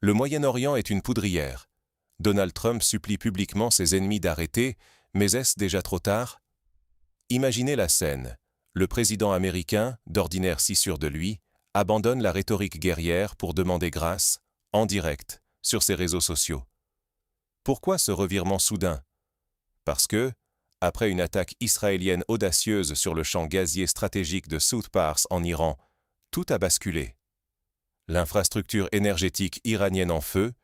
Le Moyen-Orient est une poudrière. Donald Trump supplie publiquement ses ennemis d'arrêter, mais est-ce déjà trop tard? Imaginez la scène. Le président américain, d'ordinaire si sûr de lui, abandonne la rhétorique guerrière pour demander grâce, en direct, sur ses réseaux sociaux. Pourquoi ce revirement soudain? Parce que, après une attaque israélienne audacieuse sur le champ gazier stratégique de South Pars en Iran, tout a basculé. L'infrastructure énergétique iranienne en feu,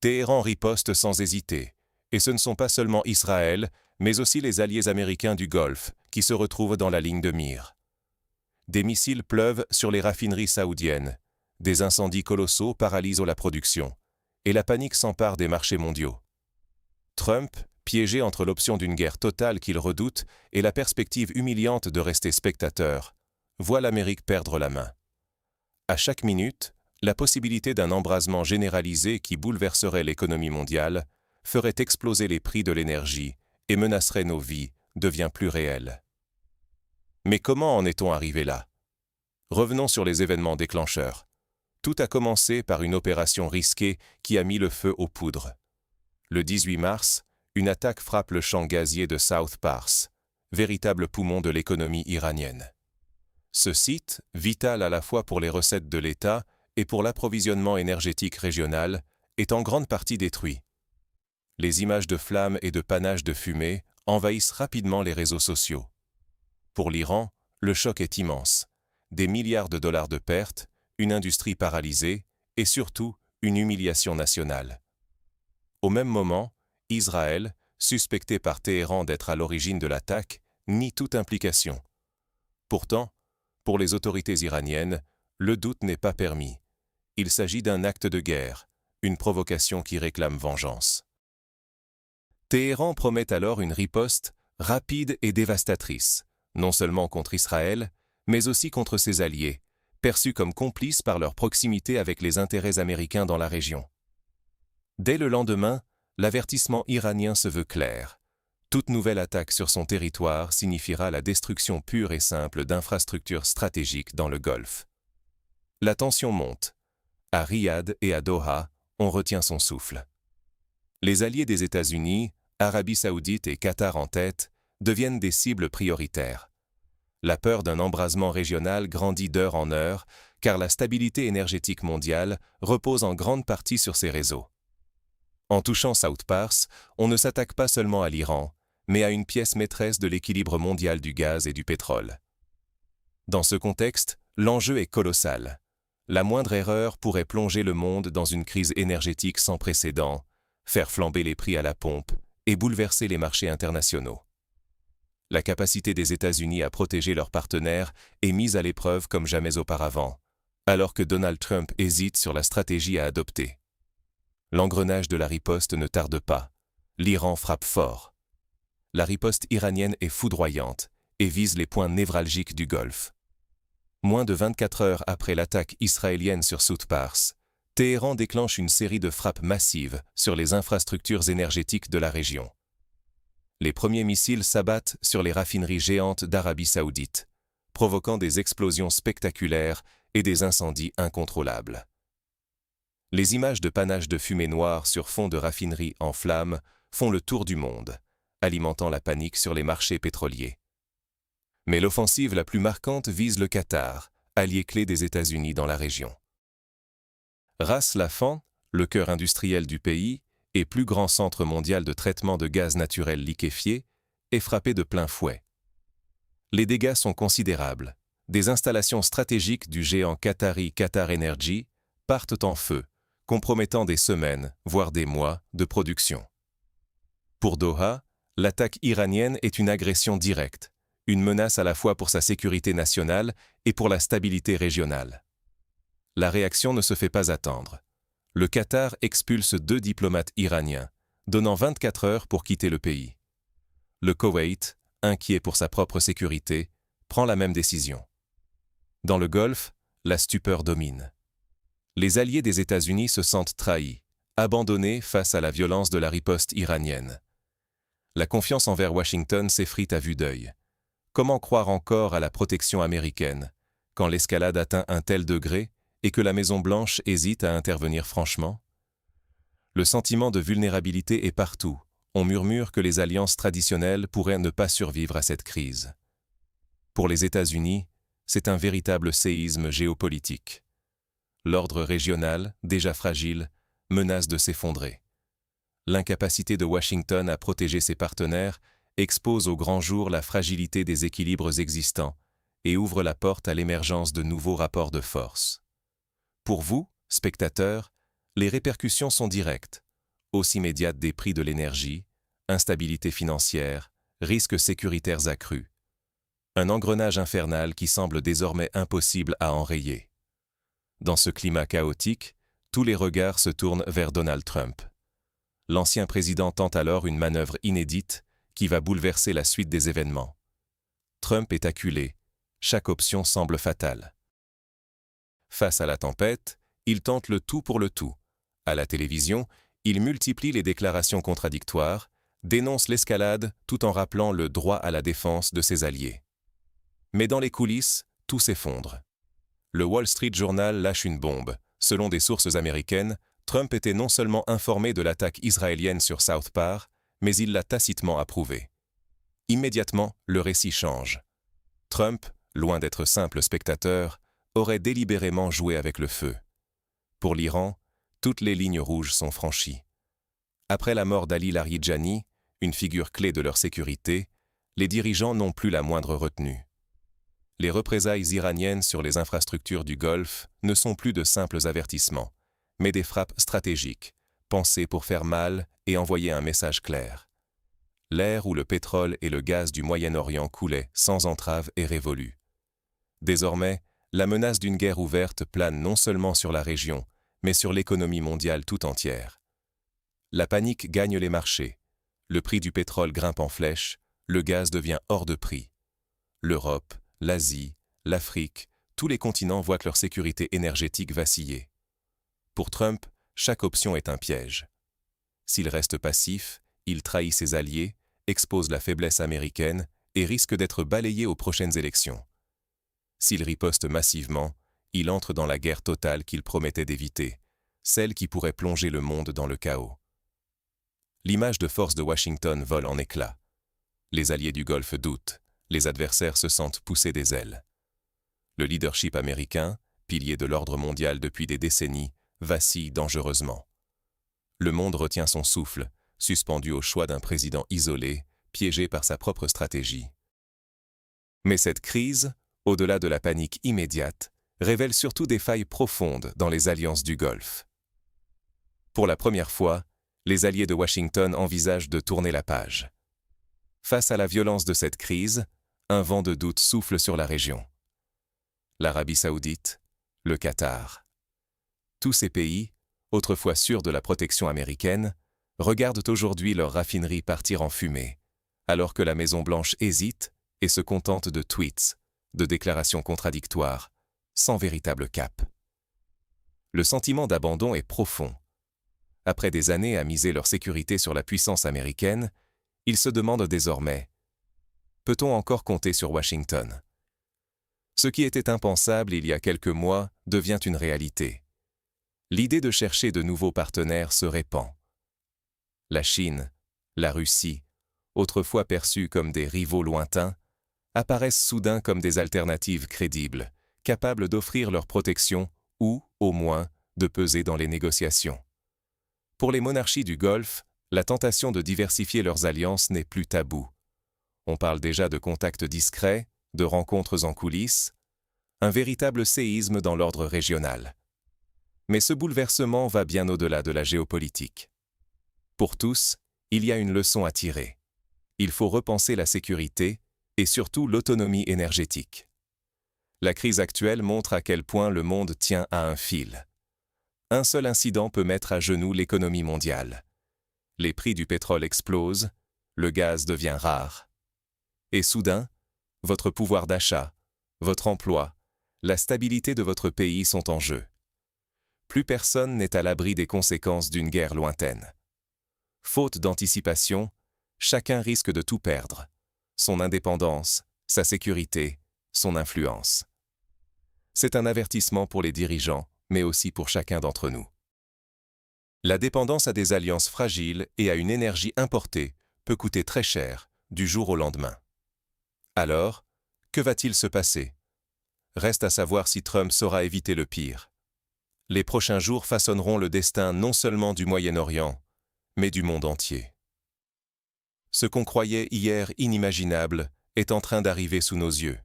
Téhéran riposte sans hésiter, et ce ne sont pas seulement Israël, mais aussi les alliés américains du Golfe, qui se retrouvent dans la ligne de mire. Des missiles pleuvent sur les raffineries saoudiennes, des incendies colossaux paralysent la production, et la panique s'empare des marchés mondiaux. Trump, piégé entre l'option d'une guerre totale qu'il redoute et la perspective humiliante de rester spectateur, voit l'Amérique perdre la main. À chaque minute, la possibilité d'un embrasement généralisé qui bouleverserait l'économie mondiale, ferait exploser les prix de l'énergie et menacerait nos vies, devient plus réelle. Mais comment en est-on arrivé là? Revenons sur les événements déclencheurs. Tout a commencé par une opération risquée qui a mis le feu aux poudres. Le 18 mars, une attaque frappe le champ gazier de South Pars, véritable poumon de l'économie iranienne. Ce site, vital à la fois pour les recettes de l'État et pour l'approvisionnement énergétique régional, est en grande partie détruit. Les images de flammes et de panaches de fumée envahissent rapidement les réseaux sociaux. Pour l'Iran, le choc est immense. Des milliards de dollars de pertes, une industrie paralysée et surtout une humiliation nationale. Au même moment, Israël, suspecté par Téhéran d'être à l'origine de l'attaque, nie toute implication. Pourtant, pour les autorités iraniennes, le doute n'est pas permis. Il s'agit d'un acte de guerre, une provocation qui réclame vengeance. Téhéran promet alors une riposte rapide et dévastatrice, non seulement contre Israël, mais aussi contre ses alliés, perçus comme complices par leur proximité avec les intérêts américains dans la région. Dès le lendemain, l'avertissement iranien se veut clair. Toute nouvelle attaque sur son territoire signifiera la destruction pure et simple d'infrastructures stratégiques dans le Golfe. La tension monte. À Riyad et à Doha, on retient son souffle. Les alliés des États-Unis, Arabie saoudite et Qatar en tête, deviennent des cibles prioritaires. La peur d'un embrasement régional grandit d'heure en heure, car la stabilité énergétique mondiale repose en grande partie sur ces réseaux. En touchant South Pars, on ne s'attaque pas seulement à l'Iran, mais à une pièce maîtresse de l'équilibre mondial du gaz et du pétrole. Dans ce contexte, l'enjeu est colossal. La moindre erreur pourrait plonger le monde dans une crise énergétique sans précédent, faire flamber les prix à la pompe et bouleverser les marchés internationaux. La capacité des États-Unis à protéger leurs partenaires est mise à l'épreuve comme jamais auparavant, alors que Donald Trump hésite sur la stratégie à adopter. L'engrenage de la riposte ne tarde pas. L'Iran frappe fort. La riposte iranienne est foudroyante et vise les points névralgiques du Golfe. Moins de 24 heures après l'attaque israélienne sur South Pars, Téhéran déclenche une série de frappes massives sur les infrastructures énergétiques de la région. Les premiers missiles s'abattent sur les raffineries géantes d'Arabie saoudite, provoquant des explosions spectaculaires et des incendies incontrôlables. Les images de panaches de fumée noire sur fond de raffineries en flammes font le tour du monde, alimentant la panique sur les marchés pétroliers. Mais l'offensive la plus marquante vise le Qatar, allié clé des États-Unis dans la région. Ras Laffan, le cœur industriel du pays et plus grand centre mondial de traitement de gaz naturel liquéfié, est frappé de plein fouet. Les dégâts sont considérables. Des installations stratégiques du géant qatari Qatar Energy partent en feu, compromettant des semaines, voire des mois, de production. Pour Doha, l'attaque iranienne est une agression directe, une menace à la fois pour sa sécurité nationale et pour la stabilité régionale. La réaction ne se fait pas attendre. Le Qatar expulse 2 diplomates iraniens, donnant 24 heures pour quitter le pays. Le Koweït, inquiet pour sa propre sécurité, prend la même décision. Dans le Golfe, la stupeur domine. Les alliés des États-Unis se sentent trahis, abandonnés face à la violence de la riposte iranienne. La confiance envers Washington s'effrite à vue d'œil. Comment croire encore à la protection américaine, quand l'escalade atteint un tel degré et que la Maison-Blanche hésite à intervenir franchement? Le sentiment de vulnérabilité est partout. On murmure que les alliances traditionnelles pourraient ne pas survivre à cette crise. Pour les États-Unis, c'est un véritable séisme géopolitique. L'ordre régional, déjà fragile, menace de s'effondrer. L'incapacité de Washington à protéger ses partenaires expose au grand jour la fragilité des équilibres existants et ouvre la porte à l'émergence de nouveaux rapports de force. Pour vous, spectateurs, les répercussions sont directes, hausse immédiate des prix de l'énergie, instabilité financière, risques sécuritaires accrus. Un engrenage infernal qui semble désormais impossible à enrayer. Dans ce climat chaotique, tous les regards se tournent vers Donald Trump. L'ancien président tente alors une manœuvre inédite qui va bouleverser la suite des événements. Trump est acculé, chaque option semble fatale. Face à la tempête, il tente le tout pour le tout. À la télévision, il multiplie les déclarations contradictoires, dénonce l'escalade tout en rappelant le droit à la défense de ses alliés. Mais dans les coulisses, tout s'effondre. Le Wall Street Journal lâche une bombe. Selon des sources américaines, Trump était non seulement informé de l'attaque israélienne sur South Park, mais il l'a tacitement approuvée. Immédiatement, le récit change. Trump, loin d'être simple spectateur, aurait délibérément joué avec le feu. Pour l'Iran, toutes les lignes rouges sont franchies. Après la mort d'Ali Larijani, une figure clé de leur sécurité, les dirigeants n'ont plus la moindre retenue. Les représailles iraniennes sur les infrastructures du Golfe ne sont plus de simples avertissements, mais des frappes stratégiques, pensées pour faire mal et envoyer un message clair. L'ère où le pétrole et le gaz du Moyen-Orient coulaient sans entrave est révolue. Désormais, la menace d'une guerre ouverte plane non seulement sur la région, mais sur l'économie mondiale tout entière. La panique gagne les marchés. Le prix du pétrole grimpe en flèche, le gaz devient hors de prix. L'Europe, l'Asie, l'Afrique, tous les continents voient leur sécurité énergétique vaciller. Pour Trump, chaque option est un piège. S'il reste passif, il trahit ses alliés, expose la faiblesse américaine et risque d'être balayé aux prochaines élections. S'il riposte massivement, il entre dans la guerre totale qu'il promettait d'éviter, celle qui pourrait plonger le monde dans le chaos. L'image de force de Washington vole en éclats. Les alliés du Golfe doutent, les adversaires se sentent pousser des ailes. Le leadership américain, pilier de l'ordre mondial depuis des décennies, vacille dangereusement. Le monde retient son souffle, suspendu au choix d'un président isolé, piégé par sa propre stratégie. Mais cette crise, au-delà de la panique immédiate, révèle surtout des failles profondes dans les alliances du Golfe. Pour la première fois, les alliés de Washington envisagent de tourner la page. Face à la violence de cette crise, un vent de doute souffle sur la région. L'Arabie saoudite, le Qatar. Tous ces pays, autrefois sûrs de la protection américaine, regardent aujourd'hui leurs raffineries partir en fumée, alors que la Maison-Blanche hésite et se contente de tweets, de déclarations contradictoires, sans véritable cap. Le sentiment d'abandon est profond. Après des années à miser leur sécurité sur la puissance américaine, ils se demandent désormais « Peut-on encore compter sur Washington ?» Ce qui était impensable il y a quelques mois devient une réalité. L'idée de chercher de nouveaux partenaires se répand. La Chine, la Russie, autrefois perçues comme des rivaux lointains, apparaissent soudain comme des alternatives crédibles, capables d'offrir leur protection ou, au moins, de peser dans les négociations. Pour les monarchies du Golfe, la tentation de diversifier leurs alliances n'est plus taboue. On parle déjà de contacts discrets, de rencontres en coulisses, un véritable séisme dans l'ordre régional. Mais ce bouleversement va bien au-delà de la géopolitique. Pour tous, il y a une leçon à tirer. Il faut repenser la sécurité et surtout l'autonomie énergétique. La crise actuelle montre à quel point le monde tient à un fil. Un seul incident peut mettre à genoux l'économie mondiale. Les prix du pétrole explosent, le gaz devient rare. Et soudain, votre pouvoir d'achat, votre emploi, la stabilité de votre pays sont en jeu. Plus personne n'est à l'abri des conséquences d'une guerre lointaine. Faute d'anticipation, chacun risque de tout perdre. Son indépendance, sa sécurité, son influence. C'est un avertissement pour les dirigeants, mais aussi pour chacun d'entre nous. La dépendance à des alliances fragiles et à une énergie importée peut coûter très cher du jour au lendemain. Alors, que va-t-il se passer? Reste à savoir si Trump saura éviter le pire. Les prochains jours façonneront le destin non seulement du Moyen-Orient, mais du monde entier. Ce qu'on croyait hier inimaginable est en train d'arriver sous nos yeux.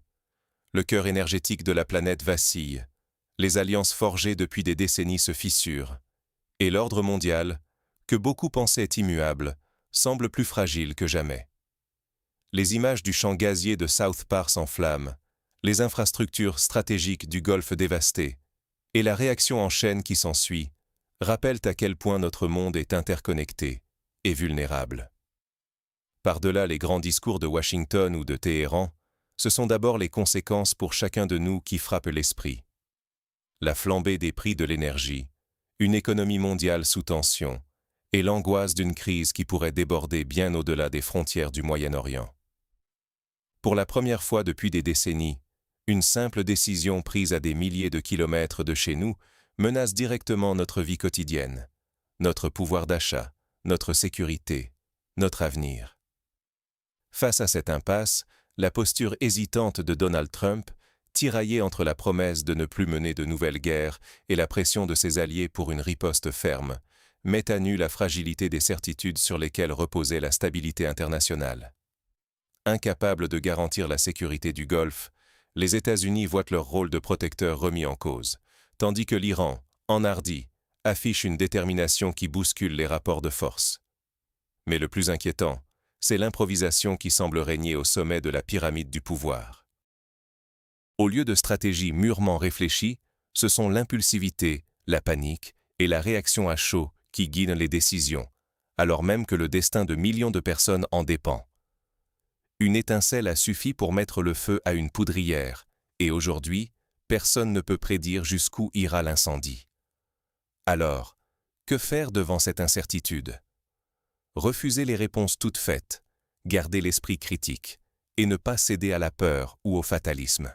Le cœur énergétique de la planète vacille, les alliances forgées depuis des décennies se fissurent, et l'ordre mondial, que beaucoup pensaient immuable, semble plus fragile que jamais. Les images du champ gazier de South Pars s'enflamment, les infrastructures stratégiques du Golfe dévastées, et la réaction en chaîne qui s'ensuit, rappellent à quel point notre monde est interconnecté et vulnérable. Par-delà les grands discours de Washington ou de Téhéran, ce sont d'abord les conséquences pour chacun de nous qui frappent l'esprit. La flambée des prix de l'énergie, une économie mondiale sous tension, et l'angoisse d'une crise qui pourrait déborder bien au-delà des frontières du Moyen-Orient. Pour la première fois depuis des décennies, une simple décision prise à des milliers de kilomètres de chez nous menace directement notre vie quotidienne, notre pouvoir d'achat, notre sécurité, notre avenir. Face à cette impasse, la posture hésitante de Donald Trump, tiraillé entre la promesse de ne plus mener de nouvelles guerres et la pression de ses alliés pour une riposte ferme, met à nu la fragilité des certitudes sur lesquelles reposait la stabilité internationale. Incapables de garantir la sécurité du Golfe, les États-Unis voient leur rôle de protecteur remis en cause, tandis que l'Iran, enhardi, affiche une détermination qui bouscule les rapports de force. Mais le plus inquiétant, c'est l'improvisation qui semble régner au sommet de la pyramide du pouvoir. Au lieu de stratégies mûrement réfléchies, ce sont l'impulsivité, la panique et la réaction à chaud qui guident les décisions, alors même que le destin de millions de personnes en dépend. Une étincelle a suffi pour mettre le feu à une poudrière, et aujourd'hui, personne ne peut prédire jusqu'où ira l'incendie. Alors, que faire devant cette incertitude? Refuser les réponses toutes faites, garder l'esprit critique, et ne pas céder à la peur ou au fatalisme.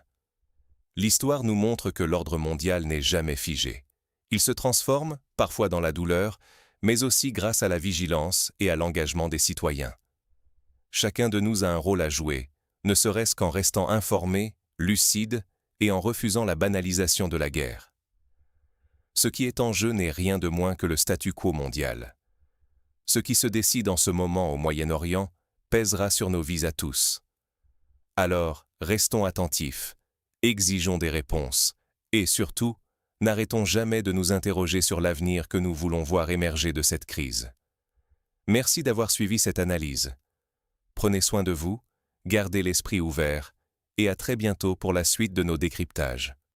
L'histoire nous montre que l'ordre mondial n'est jamais figé. Il se transforme, parfois dans la douleur, mais aussi grâce à la vigilance et à l'engagement des citoyens. Chacun de nous a un rôle à jouer, ne serait-ce qu'en restant informé, lucide et en refusant la banalisation de la guerre. Ce qui est en jeu n'est rien de moins que le statu quo mondial. Ce qui se décide en ce moment au Moyen-Orient pèsera sur nos vies à tous. Alors, restons attentifs, exigeons des réponses, et surtout, n'arrêtons jamais de nous interroger sur l'avenir que nous voulons voir émerger de cette crise. Merci d'avoir suivi cette analyse. Prenez soin de vous, gardez l'esprit ouvert, et à très bientôt pour la suite de nos décryptages.